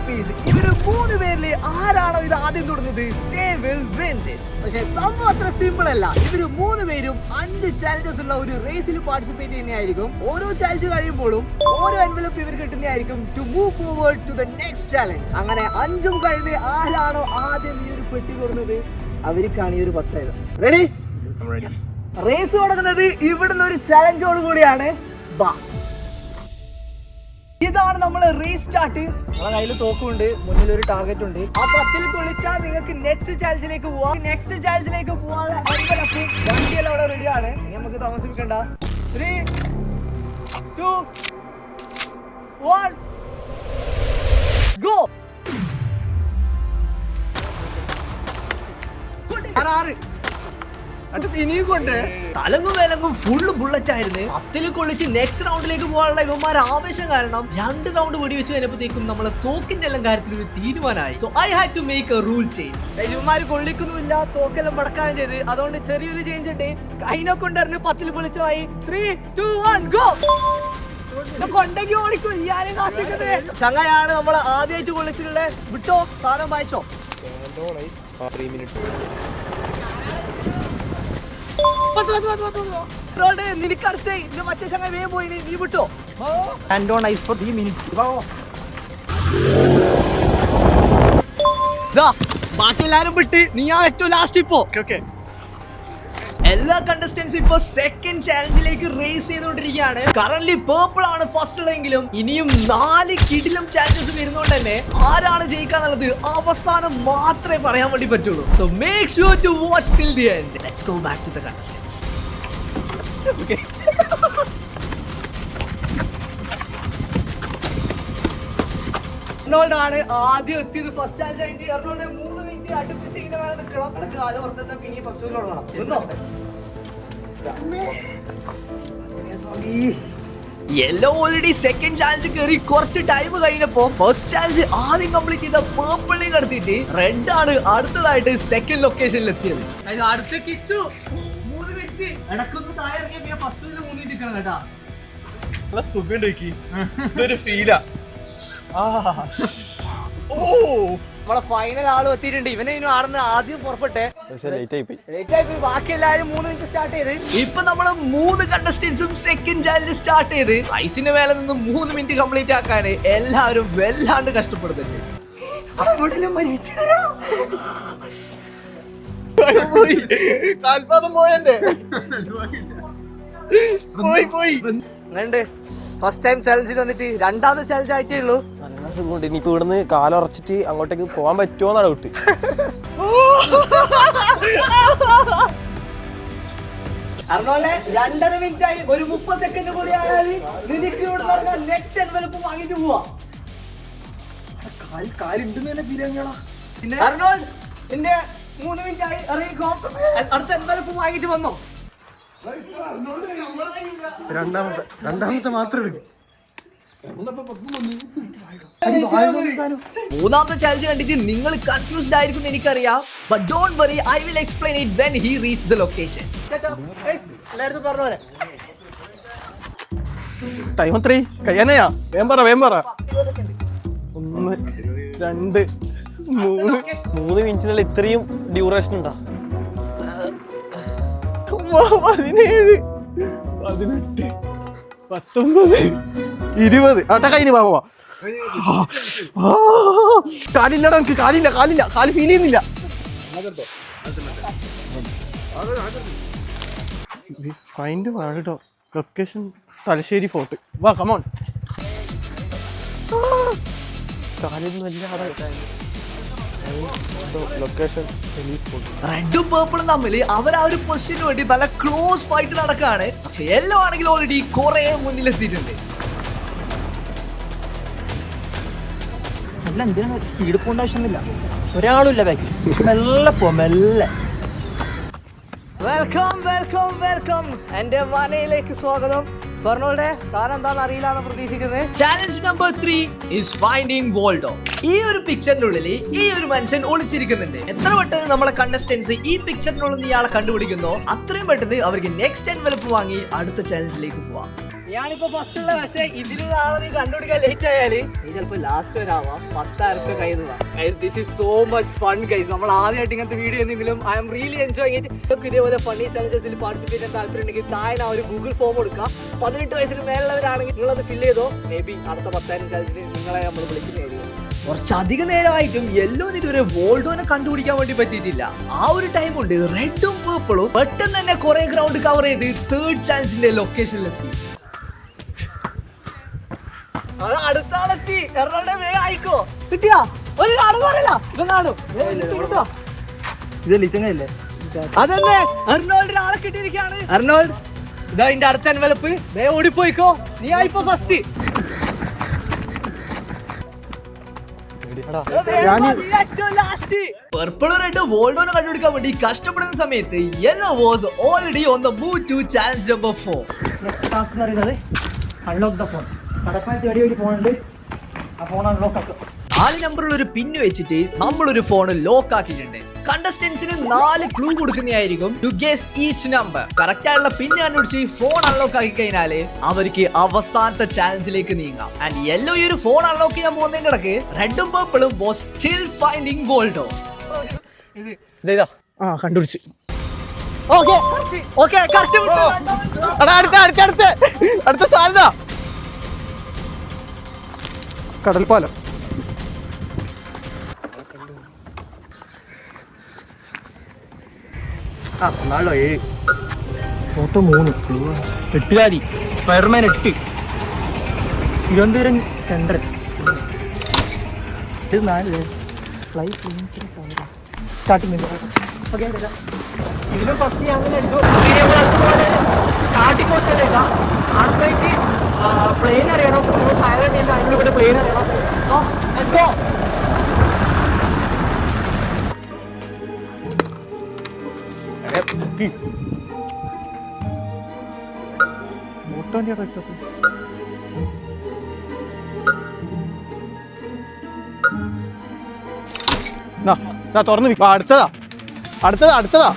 rupees. ഇവര് 3 പേരില് ആരാണോ ഇത് ആദ്യം തുടങ്ങുന്നത്, they will win this. പക്ഷേ സംഭവം അത്ര സിമ്പിൾ അല്ല. ഇവര് 3 പേരും 5 challenges ഉള്ള ഒരു റേസിൽ പാർട്ടിസിപ്പേറ്റ് ചെയ്യുന്നതായിരിക്കും. ഓരോ ചാലഞ്ച് കഴിയുമ്പോഴും ഓരോ എൻവലപ്പ് ഇവർ കിട്ടുന്നതായിരിക്കും to move forward to the next challenge. അങ്ങനെ 5ഉം കഴിഞ്ഞ് ആരാണോ ആദ്യം ഈ ഒരു പെട്ടി കൊടുക്കുന്നത് അവർക്കാണ് ഈ ഒരു 10,000. റെഡി? റേസ് തുടങ്ങുന്നത് ഇവിടുന്ന് ഒരു ചലഞ്ചോട് കൂടിയാണ്. ഇതാണ് നമ്മള് റീസ്റ്റാർട്ട്. നമ്മളെ കയ്യിൽ തോക്കുണ്ട്, മുന്നിൽ ഒരു ടാർഗറ്റ് ഉണ്ട്. ആ 10ൽ കൊള്ളിച്ചാൽ നിങ്ങൾക്ക് നെക്സ്റ്റ് ചാലഞ്ചിലേക്ക് പോവാം. നെക്സ്റ്റ് ചാലഞ്ചിലേക്ക് പോവാനുള്ള എൻവലപ്പ് വണ്ടിയെല്ലാം അവിടെ റെഡിയാണ്. നമുക്ക് താമസിപ്പിക്കണ്ട. 3, 2, 1 ഗോ. 6 ഇനിയും കൊണ്ട് തലങ്ങും വേലങ്ങും ഫുള്ള് ബുള്ളറ്റ് ആയിരുന്നു. 10ൽ കൊള്ളിച്ച് നെക്സ്റ്റ് റൗണ്ടിലേക്ക് പോകാനുള്ള ഇവന്മാർ ആവേശം കാരണം 2 റൗണ്ട് വെടിവെച്ച് കഴിഞ്ഞപ്പോഴത്തേക്കും നമ്മളെ തോക്കിന്റെ എല്ലാം കാര്യത്തിൽ ഒരു തീരുമാനമായി. So I had to make a rule change. ഇവന്മാർ കൊള്ളിക്കുന്നുമില്ല, തോക്കെല്ലാം മടക്കാൻ ചെയ്ത്. അതുകൊണ്ട് ചെറിയൊരു ചേഞ്ച് ഉണ്ട്. അതിനെ കൊണ്ടുവരുന്ന 10ൽ കൊള്ളിച്ചായി. 3, 2, 1 ഗോ. കൊണ്ടെങ്കിൽ ഓടിക്കും. ഞാനും കാത്തിക്കുന്നത് ചങ്ങയാണ് നമ്മൾ ആദ്യമായിട്ട് കൊള്ളിച്ചിട്ടുള്ളത്. വിട്ടോ, സാധനം വായിച്ചോ. 3 minutes. നിനക്കടുത്ത് മറ്റേ ചങ്ങ വേഗം പോയി. നീ വിട്ടോ. And on ice for 3 minutes. ബാക്കി എല്ലാരും വിട്ട് നീ ആ ഏറ്റവും ലാസ്റ്റ് ഇപ്പോ. എല്ലാ കണ്ടസ്റ്റൻസും ഇപ്പൊ സെക്കൻഡ് ചാലഞ്ചിലേക്ക് റേസ് ചെയ്തുകൊണ്ടിരിക്കുകയാണ്. കറന്റ് പേർപ്പിൾ ആണ് ഫസ്റ്റ് ഉള്ളതെങ്കിലും ഇനിയും 4 കിടിലം ചാലഞ്ചസ് വരുന്നോണ്ട് തന്നെ ആരാണ് ജയിക്കാന്നുള്ളത് അവസാനം മാത്രമേ പറയാൻ വേണ്ടി പറ്റുള്ളൂ. So make sure to watch till the end. Let's go back to the contestants. Okay, ആണ് ആദ്യം എത്തിയത്. ഫസ്റ്റ് ചാലഞ്ച് ആയിട്ട് 3 മിനിറ്റ് അടുപ്പിച്ച് ഇങ്ങനെ വേണം നിൽക്കണം. അതൊക്കെ കാലം ഓർത്താൽ പിന്നെ ഫസ്റ്റ് തുടങ്ങണം. യെല്ലോ ഓൾറെഡി സെക്കൻഡ് ചാലഞ്ച് കയറി കുറച്ച് ടൈം കഴിഞ്ഞപ്പോ ഫസ്റ്റ് ചാലഞ്ച് ആദ്യം കംപ്ലീറ്റ് ചെയ്ത പേർപ്പിളിൽ കടത്തിയിട്ട് റെഡ് ആണ് അടുത്തതായിട്ട് സെക്കൻഡ് ലൊക്കേഷനിൽ എത്തിയത്. അടുത്ത കിച്ചു 3 മിനിറ്റ് ഇടക്കൊന്ന് താഴെ ഇറങ്ങിയ പിന്നെ ഫസ്റ്റ് 3 മിനിറ്റ് നിൽക്കണം കേട്ടാ. സുഖം ഒരു ഫീലാ. നമ്മളെ ഫൈനൽ ആളും എത്തിയിട്ടുണ്ട്. ഇവനെ ഇനി ആടുന്ന ആദ്യം പുറപ്പെട്ടെ. ബാക്കി എല്ലാരും 3 മിനിറ്റ് സ്റ്റാർട്ട് ചെയ്ത്. ഇപ്പൊ നമ്മള് 3 കണ്ടസ്റ്റൻസും സെക്കൻഡ് ചാലഞ്ച് സ്റ്റാർട്ട് ചെയ്ത് ഐസിന്റെ മേലെ നിന്ന് 3 മിനിറ്റ് കംപ്ലീറ്റ് ആക്കാന് എല്ലാവരും വല്ലാണ്ട് കഷ്ടപ്പെടുന്നുണ്ട്. ഫസ്റ്റ് ടൈം ചാലഞ്ചിൽ വന്നിട്ട് രണ്ടാമത്തെ ചാലഞ്ച് ആയിട്ടേ ഉള്ളൂ. ഇനിയിപ്പോ ഇവിടുന്ന് കാലുറച്ചിട്ട് അങ്ങോട്ടേക്ക് പോകാൻ പറ്റുമോന്നാ ഡൗട്ട്. അർണോൾഡ് 2.5 മിനിറ്റ് ആയി. ഒരു 30 സെക്കൻഡ് കൂടി ആയാൽ നിനക്ക് ഇവിടെ നെക്സ്റ്റ് എൻവലപ്പ് വാങ്ങിട്ട് പോവാ. കാലുണ്ടെന്ന് തന്നെ ഫീൽ ചെയ്യാ. അർണോൾഡ് നിന്റെ 3 മിനിറ്റ് ആയി. ഇറങ്ങിക്കോ. അടുത്ത എൻവലപ്പ് വാങ്ങിട്ട് വന്നോ. രണ്ടാമത്തെ മാത്രം എടുക്കും. മൂന്നാമത്തെ ചാലഞ്ച് കണ്ടിട്ട് നിങ്ങൾ കൺഫ്യൂസ്ഡ് ആയിരിക്കും എനിക്കറിയാം. But don't worry, I will explain it when he reach the location. എല്ലായിടത്തും പറഞ്ഞോരെ ടൈം എത്രയായി? കഴിയാനയാ? വേം പറ. 1, 2, 3 മിനിറ്റിനുള്ള ഇത്രയും ഡ്യൂറേഷൻ ഉണ്ടാ? 17, 18, 19, 20. ആട്ടാ കഴിഞ്ഞു. പോവാ. കാലില്ലടാ എനിക്ക്. കാലില്ല. കാല് ഫീൽ ചെയ്യുന്നില്ല. Find Waldo location Thalassery fort. വാ കമോൺ. കാലൊന്നും അല്ല. റെഡും പേർപ്പിളും തമ്മിൽ അവർ ആ ഒരു പൊസിഷന് വേണ്ടി പല ക്ലോസ് ഫൈറ്റ് നടക്കാണ്. പക്ഷെ യെല്ലോ ആണെങ്കിൽ ഓൾറെഡി കുറെ മുന്നിലെത്തിയിട്ടുണ്ട്. അല്ല, എന്തിനാണ് സ്പീഡ് പോകേണ്ട ആവശ്യമൊന്നുമില്ല. ഒരാളുമില്ല ബാക്കി. മെല്ലെ പോ, മെല്ലെ. വെൽക്കം എന്റെ മനയിലേക്ക് സ്വാഗതം. പറഞ്ഞോളെ സാധനം എന്താണെന്ന് അറിയില്ലാന്ന് പ്രതീക്ഷിക്കുന്നത്. Challenge number 3 is finding Voldo. ഈ ഒരു പിക്ചറിന്റെ ഉള്ളിൽ ഈ ഒരു മനുഷ്യൻ ഒളിച്ചിരിക്കുന്നുണ്ട്. എത്ര പെട്ടെന്ന് നമ്മളെ കണ്ടസ്റ്റൻസ് ഈ പിക്ചറിനുള്ളിൽ ഇയാളെ കണ്ടുപിടിക്കുന്നോ അത്രയും പെട്ടെന്ന് അവർക്ക് നെക്സ്റ്റ് എൻവലപ്പ് വാങ്ങി അടുത്ത ചാലഞ്ചിലേക്ക് പോവാം. ഞാനിപ്പോ ഫസ്റ്റ് ഉള്ള പക്ഷേ ഇതിലുള്ള ആളെ നീ കണ്ടുപിടിക്കാൻ ലേറ്റ് ആയാല് നീ ചിലപ്പോ ലാസ്റ്റ് വരാവാം 10,000 കയ്യിൽ this is so much fun guys. നമ്മൾ ആദ്യമായിട്ട് ഇങ്ങനത്തെ വീഡിയോ എന്തെങ്കിലും I am really enjoy it. നിങ്ങൾക്ക് ഇതേപോലെ ഫണ്ണി ചാലഞ്ചസിൽ പാർട്ടിസിപ്പേറ്റ് ചെയ്യാൻ താല്പര്യം ഉണ്ടെങ്കിൽ താഴെ ആ ഒരു ഗൂഗിൾ ഫോം കൊടുക്കുക. 18 വയസ്സിന് മേലുള്ളവരാണെങ്കിൽ നിങ്ങളത് ഫില്ല് ചെയ്തോ. മേ ബി അടുത്ത 10,000 ചാലഞ്ചിന് നിങ്ങളെ നമ്മൾ വിളിക്കുന്നതായിരിക്കും. കുറച്ചധികം നേരമായിട്ടും യെല്ലോന് ഇതുവരെ വോൾഡോനെ കണ്ടുപിടിക്കാൻ വേണ്ടി പറ്റിയിട്ടില്ല. ആ ഒരു ടൈം കൊണ്ട് റെഡും പേർപ്പിളും പെട്ടെന്ന് തന്നെ കുറെ ഗ്രൗണ്ട് കവർ ചെയ്ത് തേർഡ് ചാലഞ്ചിന്റെ ലൊക്കേഷനിലെത്തി. അത് അടുത്ത ആളെത്തി. എറണാകുളം വേഗം ആയിക്കോ. കിട്ടിയാ ഒരു കാണുന്നില്ല ഇതൊന്നാണോ ഇത് ലിച്ചങ്ങല്ലേ? അതന്നെ എറണാകുളം ആളെ കിട്ടിയിരിക്കുകയാണ്. എറണാകുളം ഇതാ ഇതിന്റെ അടുത്ത എൻവലപ്പ് വേഗം ഓടിപ്പോയിക്കോ. നീ ആയിപ്പോ ഫസ്റ്റ്. പർപ്പിൾ റെഡ് വോൾഡോനെ കണ്ടുപിടിക്കാൻ വേണ്ടി കഷ്ടപ്പെടുന്ന സമയത്ത് yellow was already on the move to challenge number 4. Next task എന്ന് പറയുന്നത് അൺലോക്ക് ദ ഫോൺ. കടപ്പായത്ത് ഒരു ഫോൺ ഉണ്ട്, ആ ഫോൺ അൺലോക്ക് ആക്കുക. 4 നമ്പറുള്ള ഒരു പിന്ന് വെച്ചിട്ട് നമ്മളൊരു ഫോൺ ലോക്ക് ആക്കിയിട്ടുണ്ട്. കണ്ടസ്റ്റന്റ്സിന് 4 ക്ലൂ കൊടുക്കുന്നതായിരിക്കും to guess each number. Correct ആയിട്ടുള്ള പിന്ന് കണ്ടുപിടിച്ച് ഫോൺ അൺലോക്ക് ആക്കി കഴിഞ്ഞാല് അവർക്ക് അവസാനത്തെ ചാലഞ്ചിലേക്ക് നീങ്ങാം. ആൻഡ് യെല്ലോ ഈ ഒരു ഫോൺ അൺലോക്ക് ചെയ്യാൻ പോകുന്നതിന്റെ ഇടക്ക് റെഡും പേർപ്പിളും വാസ് സ്റ്റിൽ ഫൈൻഡിങ് വോൾഡോ. കണ്ടുപിടിച്ച്. അടുത്ത സാധ്യത കടൽപ്പാലം. നാളോ 7 ഫോട്ടോ 3 8 സ്പൈഡർമാൻ 8 തിരുവനന്തപുരം സെൻട്രൽ. ഇത് 4 ഫ്ലൈ സ്റ്റാർട്ടിങ്. ഓക്കെ ഇതിലും ഫസ്റ്റ് അങ്ങനെ എടുത്തു. സ്റ്റാർട്ടിങ് കോഴ്സ് ആദ്യമായിട്ട് പ്ലെയിൻ അറിയണം. പൈലറ്റ് ചെയ്ത് അതിലൂടെ പ്ലെയിൻ അറിയണം. Let's go. തുറന്നു അടുത്തതാ അടുത്തതാ അടുത്തതാ.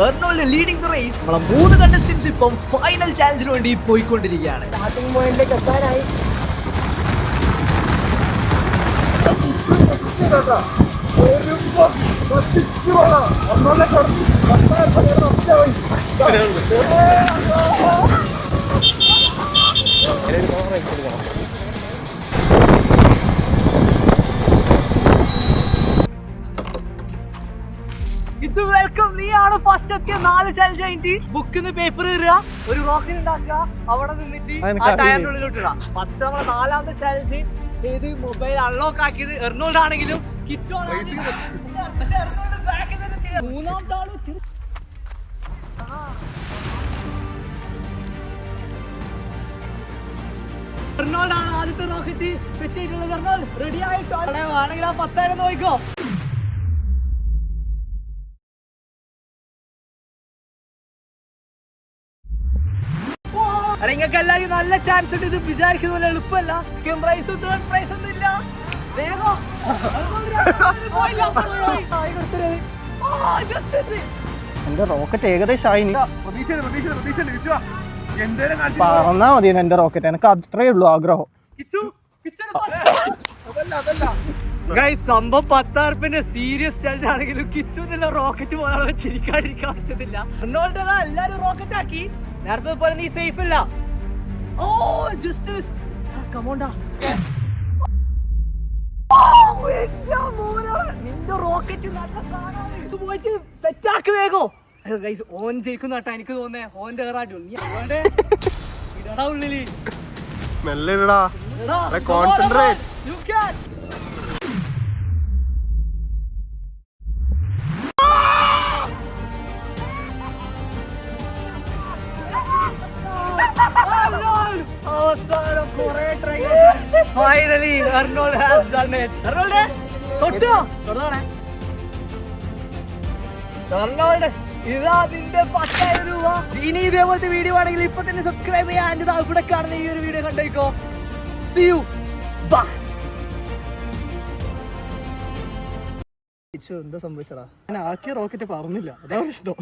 Arnold leading the race. നമ്മളെ 3 കണ്ടസ്റ്റന്റ്സ് ഇപ്പം ഫൈനൽ ചാലഞ്ചിന് വേണ്ടി പോയിക്കൊണ്ടിരിക്കുകയാണ്. സ്റ്റാർട്ടിംഗ് പോയിന്റിലേക്ക് എത്താനായി. വെൽക്കം. നീയാണ് ഫസ്റ്റ് എത്തിയ 4 ചാലഞ്ച് കഴിഞ്ഞിട്ട് ബുക്കിന്ന് പേപ്പർ കയറുക, ഒരു റോക്കറ്റ് ഉണ്ടാക്കുക, അവിടെ നിന്നിട്ട് ആ ടയറിന്റെ ഉള്ളിലോട്ട് ഇടുക. ഫസ്റ്റ് നമ്മളെ 4ാമത്തെ ചാലഞ്ച് ചെയ്ത് മൊബൈൽ അൺലോക്ക് ആക്കിയത് എർണോൾഡ് ആണെങ്കിലും കിച്ചു 3ാമത്തെ ആള് എർണോൾഡ് ആണ് ആദ്യത്തെ റോക്കറ്റ് സെറ്റ് ചെയ്തിട്ടുള്ളത്. എർണോൾഡ് റെഡി ആയിട്ടോ? ആണെങ്കിൽ ആ 10,000 നോക്കിക്കോ. നിങ്ങൾക്ക് എല്ലാവരും നല്ല ചാൻസ് ഉണ്ട്. ഇത് വിചാരിക്കുന്ന പോലെ എളുപ്പമല്ല. സെക്കൻഡ് പ്രൈസും തേർഡ് പ്രൈസ് ഒന്നും ഇല്ല. എന്റെ റോക്കറ്റ് ഏകദേശം പറഞ്ഞാ മതി. എന്റെ റോക്കറ്റ് എനിക്ക് അത്രേ ഉള്ളൂ ആഗ്രഹം. സംഭവം 10,000 സീരിയസ് ചാലഞ്ച് ആണെങ്കിലും കിച്ചു എന്നുള്ള റോക്കറ്റ് പോലെ വെച്ചിരിക്കാതിരിക്കാൻ പറ്റത്തില്ല. എല്ലാരും റോക്കറ്റ് ആക്കി. നേരത്തെ പോലെ നീ സേഫ് അല്ല. ഓ ജസ്റ്റ് നിന്റെ റോക്കറ്റ് നല്ല സാധനമാണ്. പോയിട്ട് സെറ്റ് ആക്കി വേഗോ. ഓൻ ജയിക്കുന്ന കേട്ടാ എനിക്ക് തോന്നേ. ഓന്റെ ഇടടാ ഉള്ളില് കോൺസെൻട്രേറ്റ്. അവസാനം കുറെ try finally Arnold has done it. Arnold തൊട്ടോ തൊടാണേ. എർണോൾഡ് ഇതാ നിന്റെ 10,000 രൂപ. ഇനി ഇതേപോലത്തെ വീഡിയോ ആണെങ്കിൽ ഇപ്പൊ തന്നെ സബ്സ്ക്രൈബ് ചെയ്യാൻ. ആൻഡ് ഇവിടെ കാണുന്ന ഈ ഒരു വീഡിയോ കണ്ടേക്കോ. See you. Bye. കിച്ചു എന്താ സംഭവിച്ചടാ? ഞാൻ ആക്കിയ റോക്കറ്റ് പറഞ്ഞില്ല, അതാണ് ഇഷ്ടം.